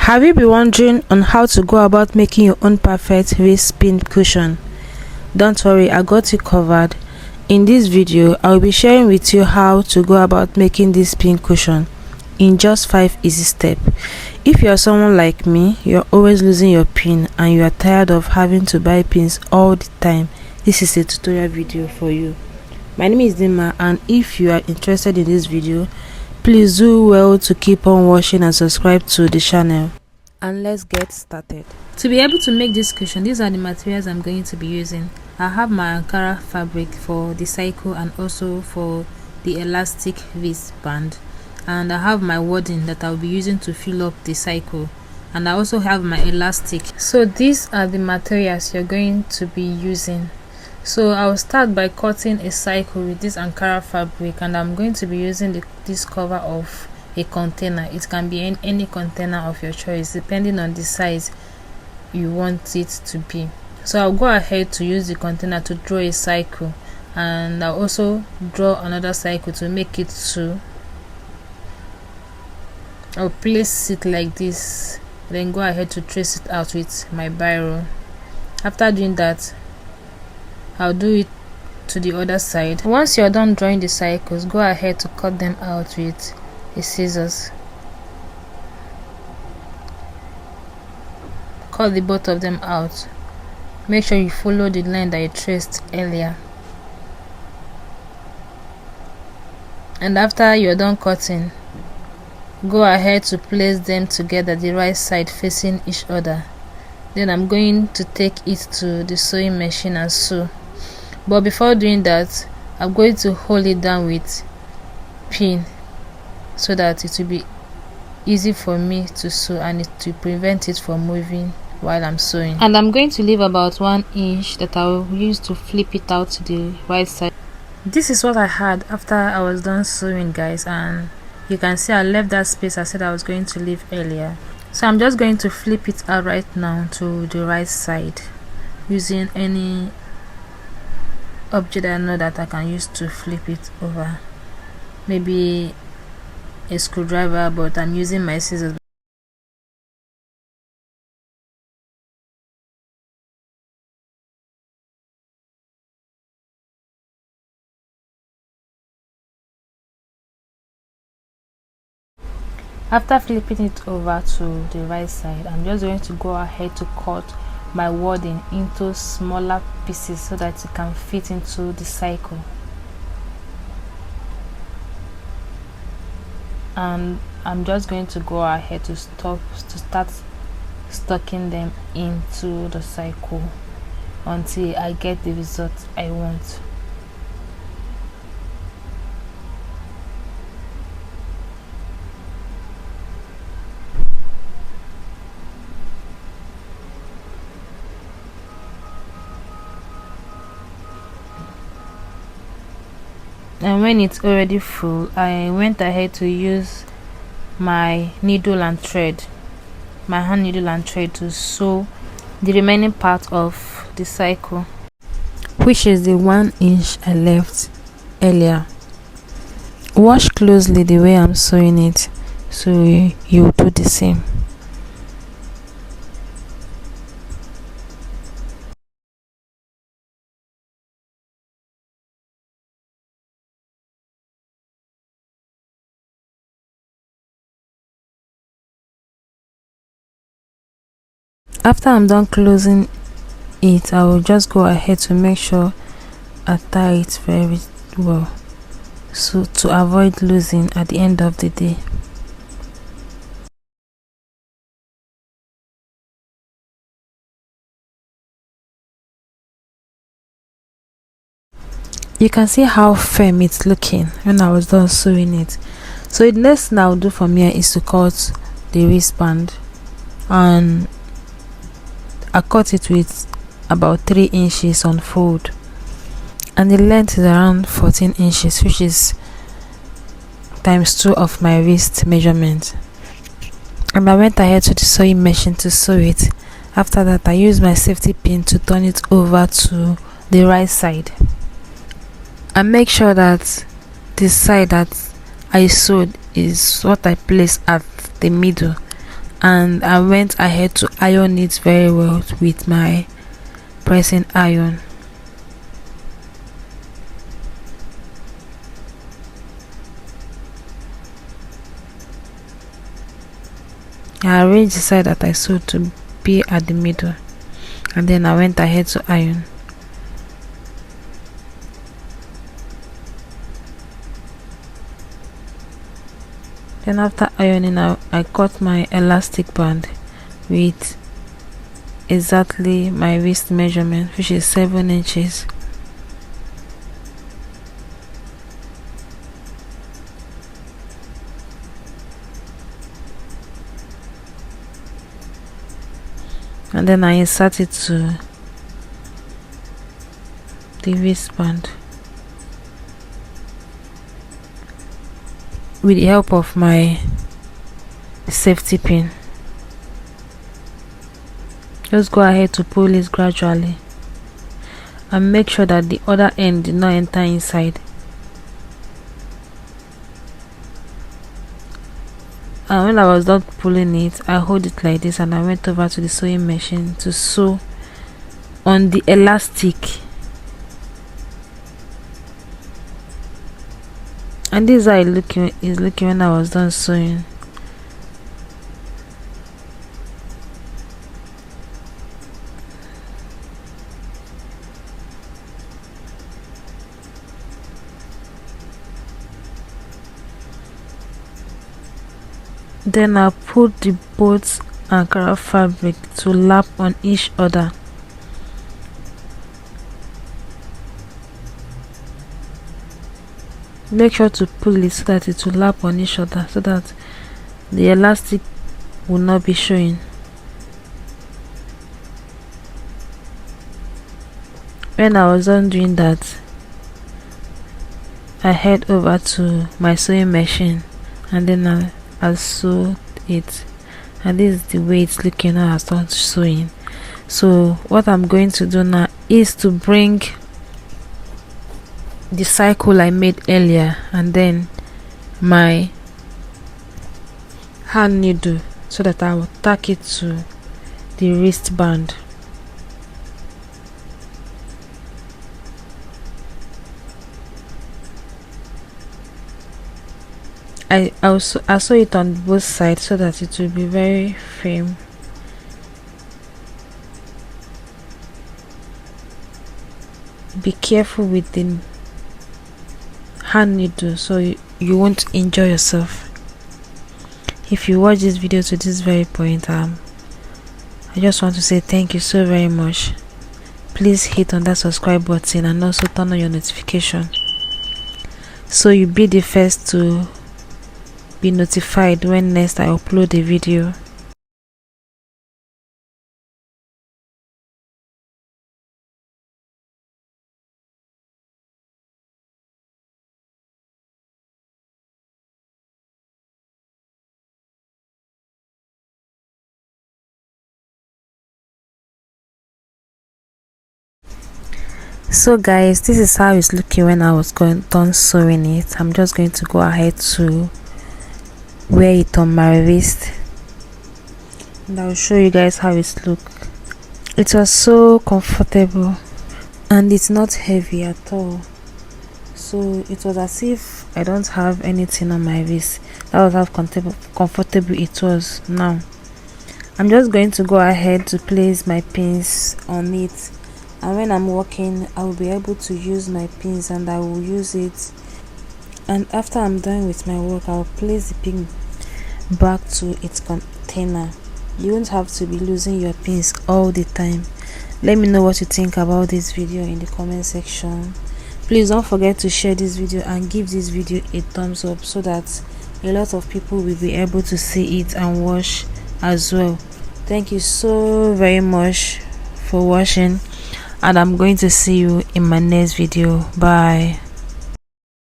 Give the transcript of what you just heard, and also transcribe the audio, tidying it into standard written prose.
Have you been wondering on how to go about making your own perfect wrist pin cushion? Don't worry, I got you covered. In this video, I will be sharing with you how to go about making this pin cushion in just 5 easy steps. If you are someone like me, you're always losing your pin and you are tired of having to buy pins all the time, this is a tutorial video for you. My name is Dima, and if you are interested in this video, please do well to keep on watching and subscribe to the channel. And let's get started. To be able to make this cushion, these are the materials I'm going to be using. I have my Ankara fabric for the cycle and also for the elastic wristband, and I have my wadding that I'll be using to fill up the cycle, and I also have my elastic. So these are the materials you're going to be using. So I'll start by cutting a cycle with this Ankara fabric, and I'm going to be using this cover of a container. It can be in any container of your choice depending on the size you want it to be. So I'll go ahead to use the container to draw a cycle, and I'll also draw another cycle to make it 2. I'll place it like this, then go ahead to trace it out with my biro. After doing that, I'll do it to the other side. Once you're done drawing the cycles, go ahead to cut them out with a scissors. Cut the both of them out. Make sure you follow the line that you traced earlier. And after you're done cutting, go ahead to place them together, the right side facing each other. Then I'm going to take it to the sewing machine and sew. But before doing that, I'm going to hold it down with pin so that it will be easy for me to sew and it will prevent it from moving while I'm sewing. And I'm going to leave about 1 inch that I will use to flip it out to the right side. This is what I had after I was done sewing, guys, and you can see I left that space I said I was going to leave earlier. So I'm just going to flip it out right now to the right side using any object I know that I can use to flip it over. Maybe a screwdriver, but I'm using my scissors. After flipping it over to the right side, I'm just going to go ahead to cut my wadding into smaller pieces so that it can fit into the cycle. And I'm just going to go ahead to start stocking them into the cycle until I get the result I want. And when it's already full, I went ahead to use my needle and thread, my hand needle and thread, to sew the remaining part of the cycle, which is the 1 inch I left earlier. Watch closely the way I'm sewing it so you do the same. After I'm done closing it, I will just go ahead to make sure I tie it very well, so to avoid losing at the end of the day. You can see how firm it's looking when I was done sewing it. So the next thing I'll do from here is to cut the wristband, and I cut it with about 3 inches on fold, and the length is around 14 inches, which is times 2 of my wrist measurement. And I went ahead to the sewing machine to sew it. After that, I used my safety pin to turn it over to the right side, and make sure that the side that I sewed is what I place at the middle, and I went ahead to iron it very well with my pressing iron. I arranged the side that I sewed to be at the middle, and then I went ahead to iron. Then after ironing, I cut my elastic band with exactly my waist measurement, which is 7 inches. And then I insert it to the waistband with the help of my safety pin. Just go ahead to pull it gradually and make sure that the other end did not enter inside. And when I was done pulling it, I hold it like this and I went over to the sewing machine to sew on the elastic. And this is how it's looking when I was done sewing. Then I put the both Ankara fabric to lap on each other. Make sure to pull it so that it will lap on each other, so that the elastic will not be showing. When I was done doing that, I head over to my sewing machine and then I sewed it, and this is the way it's looking now as I'm sewing. So what I'm going to do now is to bring the cycle I made earlier and then my hand needle, so that I will tack it to the wristband. I sew it on both sides so that it will be very firm. Be careful with the hand needle so you won't injure yourself. If you watch this video to this very point, I just want to say thank you so very much. Please hit on that subscribe button and also turn on your notification so you'll be the first to be notified when next I upload a video. So guys, this is how it's looking when I was done sewing it. I'm just going to go ahead to wear it on my wrist and I'll show you guys how it look. It was so comfortable and it's not heavy at all, so it was as if I don't have anything on my wrist. That was how comfortable it was. Now I'm just going to go ahead to place my pins on it, and when I'm working I will be able to use my pins and I will use it, and after I'm done with my work I'll place the pin back to its container. You won't have to be losing your pins all the time. Let me know what you think about this video in the comment section. Please don't forget to share this video and give this video a thumbs up so that a lot of people will be able to see it and watch as well. Thank you so very much for watching, and I'm going to see you in my next video. Bye.